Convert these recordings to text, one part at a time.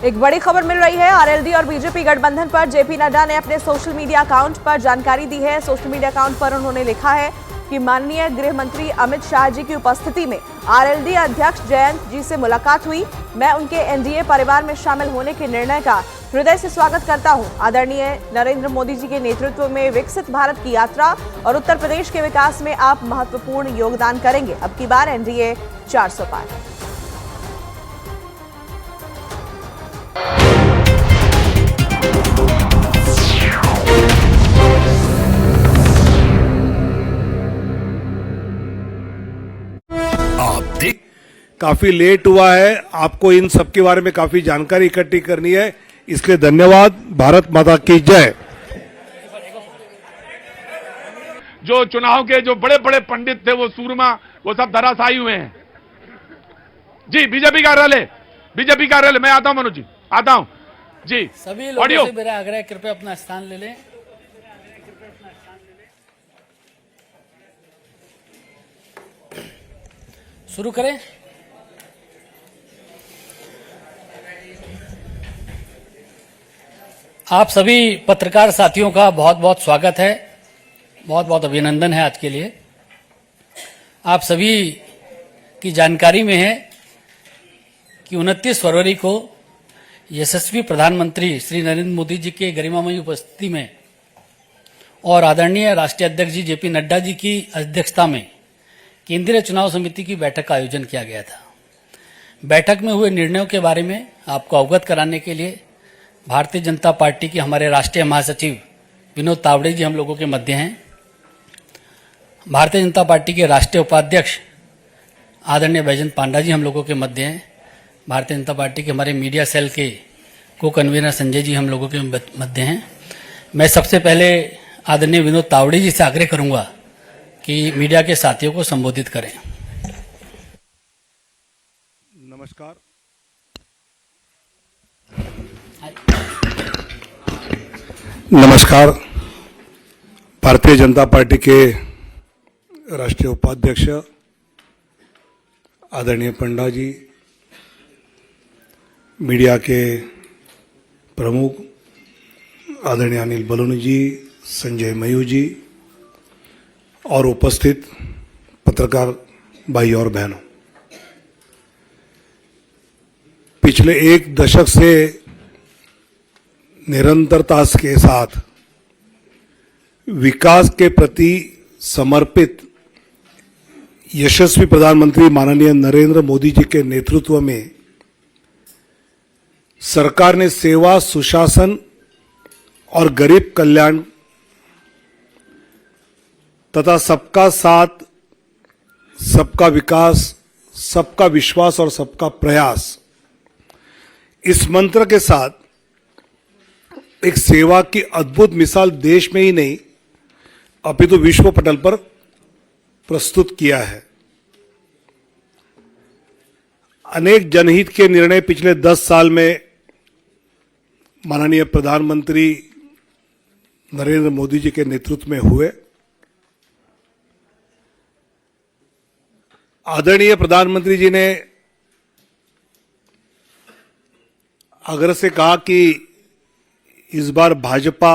एक बड़ी खबर मिल रही है। आरएलडी और बीजेपी गठबंधन पर जेपी नड्डा ने अपने सोशल मीडिया अकाउंट पर जानकारी दी है। सोशल मीडिया अकाउंट पर उन्होंने लिखा है कि माननीय गृह मंत्री अमित शाह जी की उपस्थिति में आरएलडी अध्यक्ष जयंत जी से मुलाकात हुई। मैं उनके एनडीए परिवार में शामिल होने के निर्णय का हृदय से स्वागत करता हूं। आदरणीय नरेंद्र मोदी जी के नेतृत्व में विकसित भारत की यात्रा और उत्तर प्रदेश के विकास में आप महत्वपूर्ण योगदान करेंगे। अब की बार एनडीए 400 पार। काफी लेट हुआ है, आपको इन सब के बारे में काफी जानकारी इकट्ठी करनी है, इसलिए धन्यवाद। भारत माता की जय। जो चुनाव के जो बड़े बड़े पंडित थे, वो सूरमा, वो सब धराशायी हुए हैं। जी बीजेपी कार्यालय मैं आता हूं, मनोज जी आता हूं जी। सभी लोगों से मेरा आग्रह है, कृपया अपना स्थान ले लें। शुरू करें। आप सभी पत्रकार साथियों का बहुत बहुत स्वागत है, बहुत बहुत अभिनंदन है आज के लिए। आप सभी की जानकारी में है कि 29 फरवरी को यशस्वी प्रधानमंत्री श्री नरेंद्र मोदी जी के गरिमामयी उपस्थिति में और आदरणीय राष्ट्रीय अध्यक्ष जी जेपी नड्डा जी की अध्यक्षता में केंद्रीय चुनाव समिति की बैठक का आयोजन किया गया था। बैठक में हुए निर्णयों के बारे में आपको अवगत कराने के लिए भारतीय जनता पार्टी के हमारे राष्ट्रीय महासचिव विनोद तावड़े जी हम लोगों के मध्य हैं। भारतीय जनता पार्टी के राष्ट्रीय उपाध्यक्ष आदरणीय बैजयंत पांडा जी हम लोगों के मध्य हैं। भारतीय जनता पार्टी के हमारे मीडिया सेल के को कन्वीनर संजय जी हम लोगों के मध्य हैं। मैं सबसे पहले आदरणीय विनोद तावड़े जी से आग्रह करूंगा कि मीडिया के साथियों को संबोधित करें। नमस्कार। नमस्कार। भारतीय जनता पार्टी के राष्ट्रीय उपाध्यक्ष आदरणीय पंडा जी, मीडिया के प्रमुख आदरणीय अनिल बलूनी जी, संजय मयूर जी और उपस्थित पत्रकार भाई और बहनों, पिछले एक दशक से निरंतरता के साथ विकास के प्रति समर्पित यशस्वी प्रधानमंत्री माननीय नरेंद्र मोदी जी के नेतृत्व में सरकार ने सेवा, सुशासन और गरीब कल्याण तथा सबका साथ, सबका विकास, सबका विश्वास और सबका प्रयास, इस मंत्र के साथ एक सेवा की अद्भुत मिसाल देश में ही नहीं अपितु विश्व पटल पर प्रस्तुत किया है। अनेक जनहित के निर्णय पिछले 10 साल में माननीय प्रधानमंत्री नरेंद्र मोदी जी के नेतृत्व में हुए। आदरणीय प्रधानमंत्री जी ने आग्रह से कहा कि इस बार भाजपा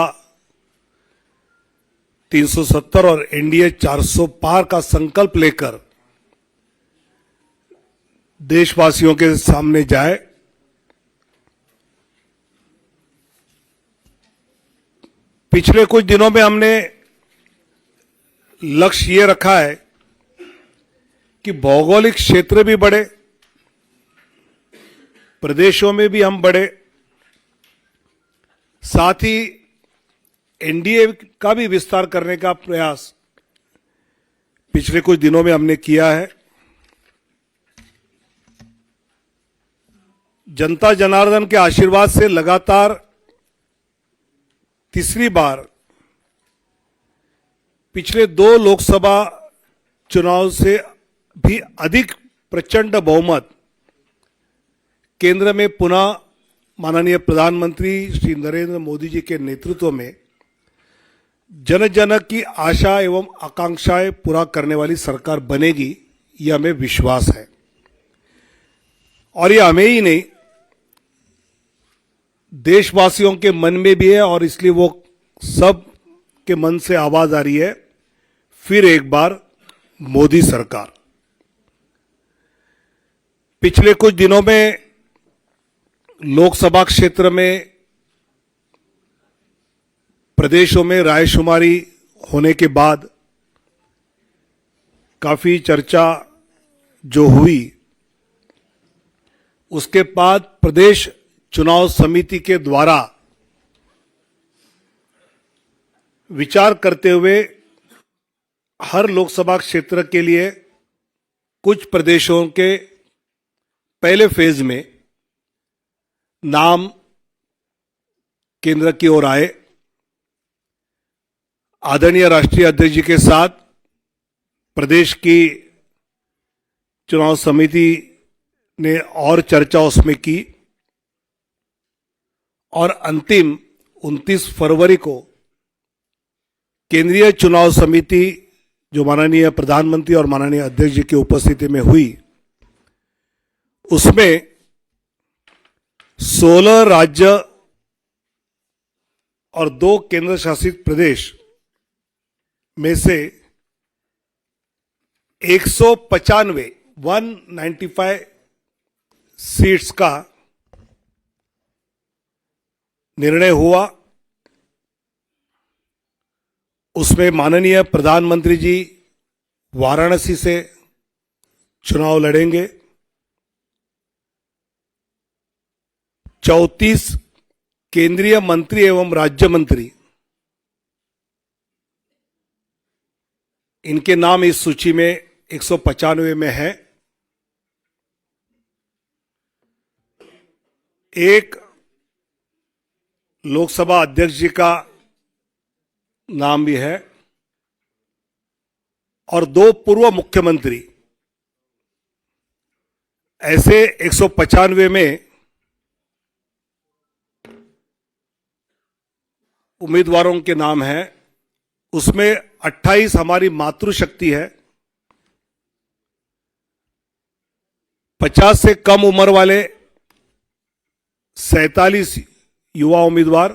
370 और एनडीए 400 पार का संकल्प लेकर देशवासियों के सामने जाए। पिछले कुछ दिनों में हमने लक्ष्य ये रखा है कि भौगोलिक क्षेत्र भी बढ़े, प्रदेशों में भी हम बढ़े, साथ ही एनडीए का भी विस्तार करने का प्रयास पिछले कुछ दिनों में हमने किया है। जनता जनार्दन के आशीर्वाद से लगातार तीसरी बार पिछले 2 लोकसभा चुनाव से भी अधिक प्रचंड बहुमत केंद्र में पुनः माननीय प्रधानमंत्री श्री नरेंद्र मोदी जी के नेतृत्व में जन जन की आशा एवं आकांक्षाएं पूरा करने वाली सरकार बनेगी, यह हमें विश्वास है। और यह हमें ही नहीं, देशवासियों के मन में भी है और इसलिए वो सब के मन से आवाज आ रही है, फिर एक बार मोदी सरकार। पिछले कुछ दिनों में लोकसभा क्षेत्र में प्रदेशों में रायशुमारी होने के बाद काफी चर्चा जो हुई, उसके बाद प्रदेश चुनाव समिति के द्वारा विचार करते हुए हर लोकसभा क्षेत्र के लिए कुछ प्रदेशों के पहले फेज में नाम केंद्र की ओर आए। आदरणीय राष्ट्रीय अध्यक्ष जी के साथ प्रदेश की चुनाव समिति ने और चर्चा उसमें की और अंतिम 29 फरवरी को केंद्रीय चुनाव समिति जो माननीय प्रधानमंत्री और माननीय अध्यक्ष जी की उपस्थिति में हुई, उसमें 16 राज्य और 2 केंद्र शासित प्रदेश में से 195 सीट्स का निर्णय हुआ। उसमें माननीय प्रधानमंत्री जी वाराणसी से चुनाव लड़ेंगे। 34 केंद्रीय मंत्री एवं राज्य मंत्री, इनके नाम इस सूची में 195 में है। एक लोकसभा अध्यक्ष जी का नाम भी है और 2 पूर्व मुख्यमंत्री, ऐसे 195 में उम्मीदवारों के नाम हैं। उसमें 28 हमारी मातृशक्ति है, 50 से कम उम्र वाले 47 युवा उम्मीदवार